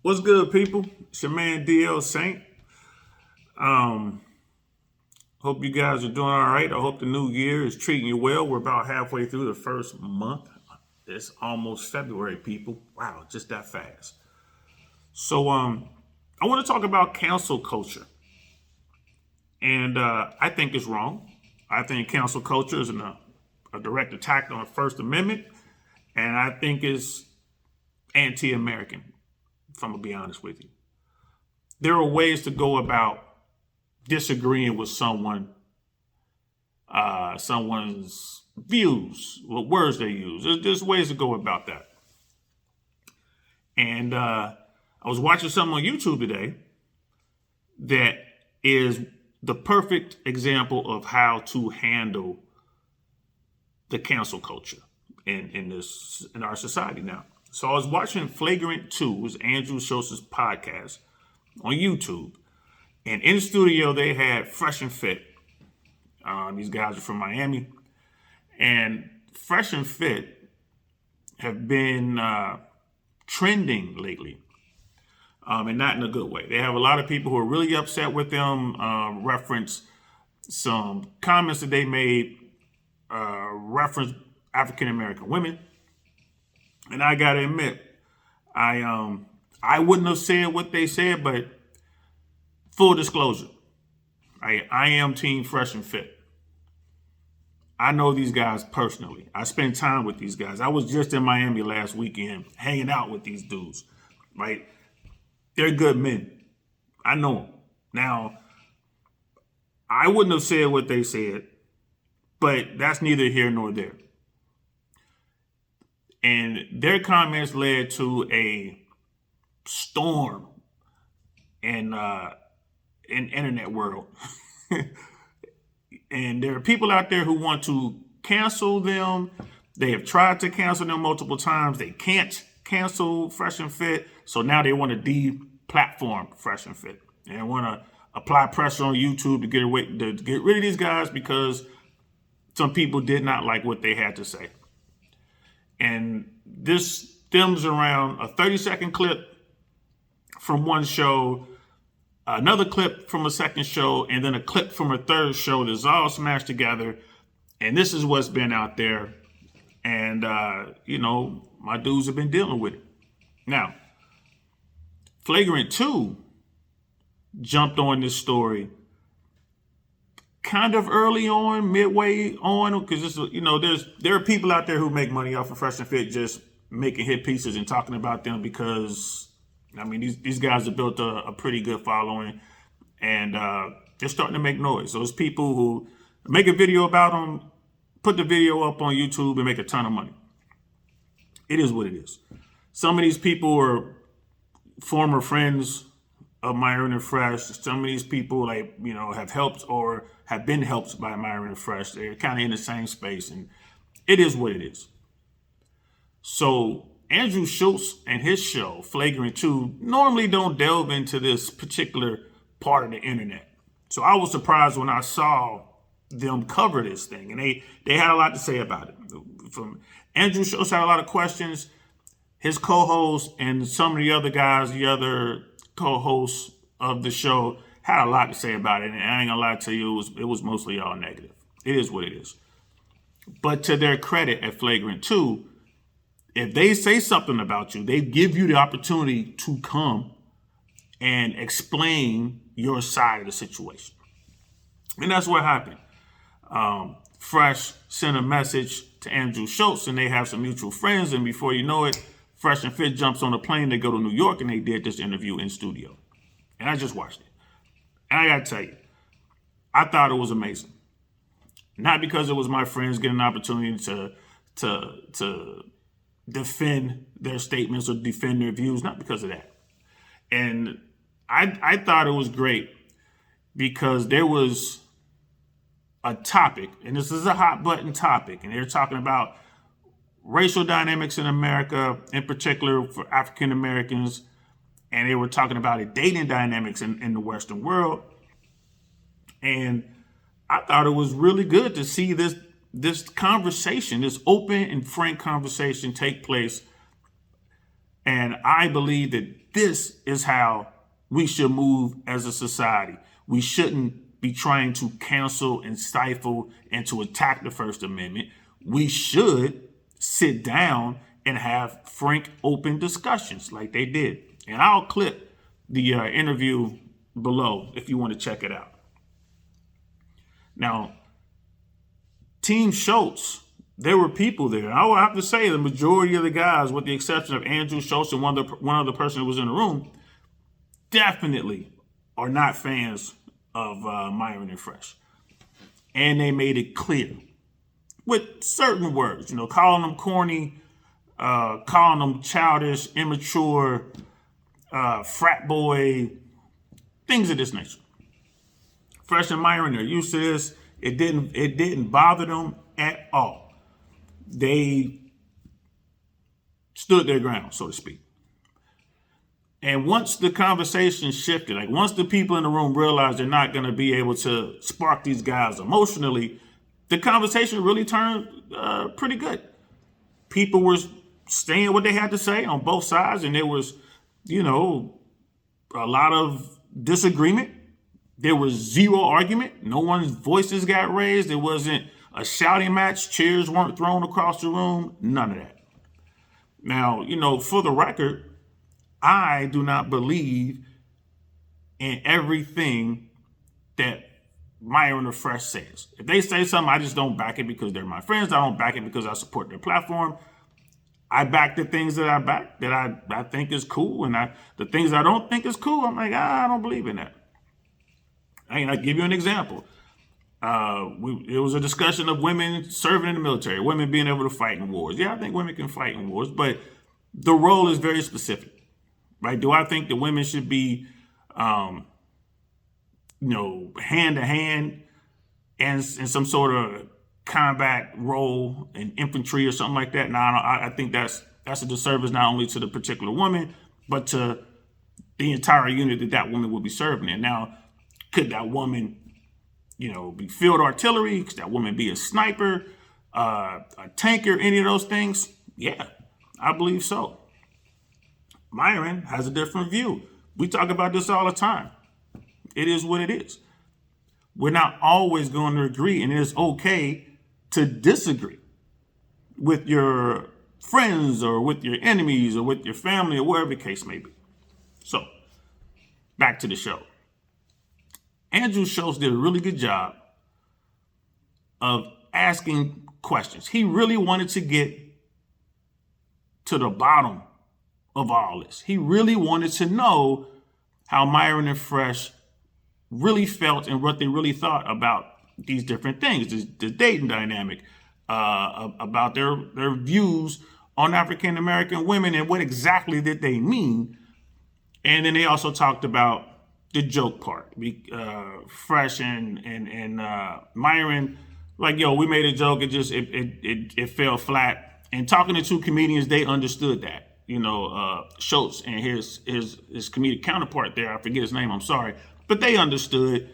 What's good, people? It's your man DL Saint. Um, Hope you guys are doing all right. I hope the new year is treating you well. We're about halfway through the first month. It's almost February, people. Wow, just that fast. So, I want to talk about cancel culture, and I think it's wrong. I think cancel culture is a direct attack on the First Amendment, and I think it's anti-American. If I'm gonna be honest with you, there are ways to go about disagreeing with someone's views, what words they use. There's ways to go about that. And I was watching something on YouTube today that is the perfect example of how to handle the cancel culture in our society now. So I was watching Flagrant 2, it was Andrew Schulz's podcast on YouTube. And in the studio, they had Fresh and Fit. These guys are from Miami. And Fresh and Fit have been trending lately, and not in a good way. They have a lot of people who are really upset with them, reference some comments that they made, reference African American women. And I got to admit, I wouldn't have said what they said, but full disclosure, I am Team Fresh and Fit. I know these guys personally. I spend time with these guys. I was just in Miami last weekend hanging out with these dudes, right? They're good men. I know them. Now, I wouldn't have said what they said, but that's neither here nor there. And their comments led to a storm in internet world. And there are people out there who want to cancel them. They have tried to cancel them multiple times. They can't cancel Fresh and Fit. So now they want to de-platform Fresh and Fit. And they want to apply pressure on YouTube to get rid of these guys because some people did not like what they had to say. And this stems around a 30-second clip from one show, another clip from a second show, and then a clip from a third show that's all smashed together. And this is what's been out there. And, my dudes have been dealing with it. Now, Flagrant 2 jumped on this story kind of early on, midway on, because there are people out there who make money off of Fresh and Fit just making hit pieces and talking about them because these guys have built a pretty good following, and they're starting to make noise. So it's people who make a video about them, put the video up on YouTube, and make a ton of money. It is what it is. Some of these people are former friends of Myron and Fresh. Some of these people, have helped or have been helped by Myron and Fresh. They're kind of in the same space, and it is what it is. So Andrew Schulz and his show, Flagrant 2, normally don't delve into this particular part of the internet. So I was surprised when I saw them cover this thing. And they had a lot to say about it. From Andrew Schulz had a lot of questions. His co-host and some of the other guys, the other co-hosts of the show, had a lot to say about it. And I ain't gonna lie to you, it was mostly all negative. It is what it is. But to their credit at Flagrant 2, if they say something about you, they give you the opportunity to come and explain your side of the situation. And that's what happened. Fresh sent a message to Andrew Schulz, and they have some mutual friends. And before you know it, Fresh and Fit jumps on a plane. They go to New York, and they did this interview in studio. And I just watched it. And I got to tell you, I thought it was amazing. Not because it was my friends getting an opportunity to defend their statements or defend their views, not because of that. And I thought it was great because there was a topic, and this is a hot button topic, and they're talking about racial dynamics in America, in particular for African Americans, and they were talking about it, dating dynamics in the Western world. And I thought it was really good to see this conversation, this open and frank conversation take place. And I believe that this is how we should move as a society. We shouldn't be trying to cancel and stifle and to attack the First Amendment. We should sit down and have frank, open discussions like they did. And I'll clip the interview below if you want to check it out. Now, Team Schulz, there were people there. I will have to say the majority of the guys, with the exception of Andrew Schulz and one other person who was in the room, definitely are not fans of Myron and Fresh. And they made it clear with certain words, calling them corny, calling them childish, immature, frat boy, things of this nature. Fresh and Myron are used to this. It didn't bother them at all. They stood their ground, so to speak. And once the conversation shifted, like once the people in the room realized they're not going to be able to spark these guys emotionally, the conversation really turned pretty good. People were saying what they had to say on both sides, and there was, a lot of disagreement. There was zero argument. No one's voices got raised. There wasn't a shouting match. Chairs weren't thrown across the room. None of that. Now, for the record, I do not believe in everything that Myron or Fresh says. If they say something, I just don't back it because they're my friends. I don't back it because I support their platform. I back the things that I back that I think is cool, and the things I don't think is cool, I'm like, I don't believe in that. I'll give you an example. It was a discussion of women serving in the military, women being able to fight in wars. Yeah, I think women can fight in wars, but the role is very specific, right? Do I think that women should be, hand to hand and in some sort of combat role in infantry or something like that? No, I think that's a disservice not only to the particular woman, but to the entire unit that woman will be serving in. Now, could that woman, be field artillery? Could that woman be a sniper, a tanker, any of those things? Yeah, I believe so. Myron has a different view. We talk about this all the time. It is what it is. We're not always going to agree, and it is okay to disagree with your friends or with your enemies or with your family or wherever the case may be. So, back to the show. Andrew Schulz did a really good job of asking questions. He really wanted to get to the bottom of all this. He really wanted to know how Myron and Fresh really felt and what they really thought about these different things, the dating dynamic, about their views on African American women and what exactly did they mean. And then they also talked about the joke part. Fresh and Myron, like, we made a joke. It fell flat. And talking to two comedians, they understood that. Schulz and his comedic counterpart there, I forget his name, I'm sorry, but they understood.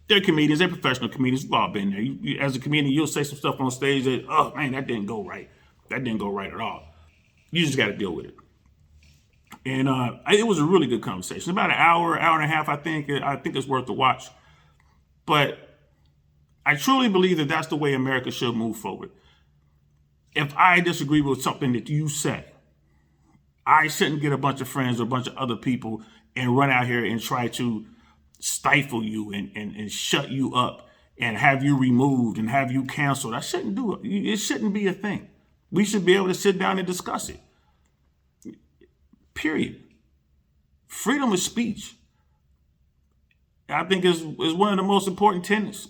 They're comedians, they're professional comedians. We've all been there. You, as a comedian, you'll say some stuff on stage that, oh man, that didn't go right. That didn't go right at all. You just got to deal with it. And it was a really good conversation. About an hour and a half, I think it's worth the watch. But I truly believe that that's the way America should move forward. If I disagree with something that you say, I shouldn't get a bunch of friends or a bunch of other people and run out here and try to stifle you and shut you up and have you removed and have you canceled. I shouldn't do it. It shouldn't be a thing. We should be able to sit down and discuss it. Period. Freedom of speech, I think, is one of the most important tenets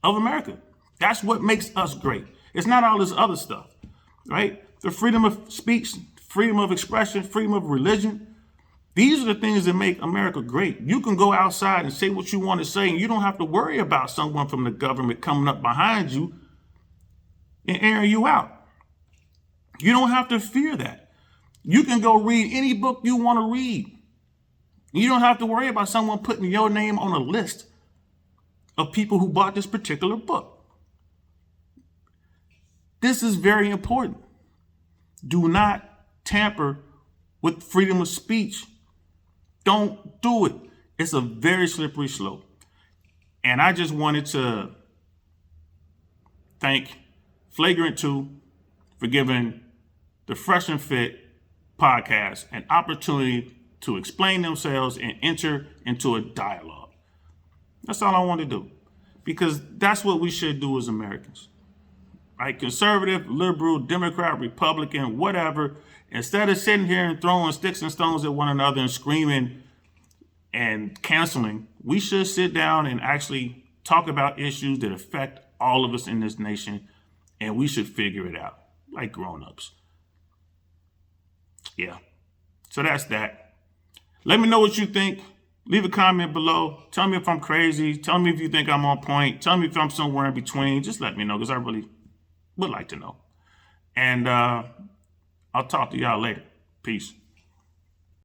of America. That's what makes us great. It's not all this other stuff, right? The freedom of speech, freedom of expression, freedom of religion. These are the things that make America great. You can go outside and say what you want to say, and you don't have to worry about someone from the government coming up behind you and airing you out. You don't have to fear that. You can go read any book you want to read. You don't have to worry about someone putting your name on a list of people who bought this particular book. This is very important. Do not tamper with freedom of speech Don't do it. It's a very slippery slope. And I just wanted to thank Flagrant 2 for giving the Fresh and Fit podcast an opportunity to explain themselves and enter into a dialogue. That's all I want to do, because that's what we should do as Americans, right? Conservative, liberal, Democrat, Republican, whatever. Instead of sitting here and throwing sticks and stones at one another and screaming and canceling, we should sit down and actually talk about issues that affect all of us in this nation, and we should figure it out like grown-ups. Yeah. So that's that. Let me know what you think. Leave a comment below. Tell me if I'm crazy. Tell me if you think I'm on point. Tell me if I'm somewhere in between. Just let me know, because I really would like to know. And I'll talk to y'all later. Peace.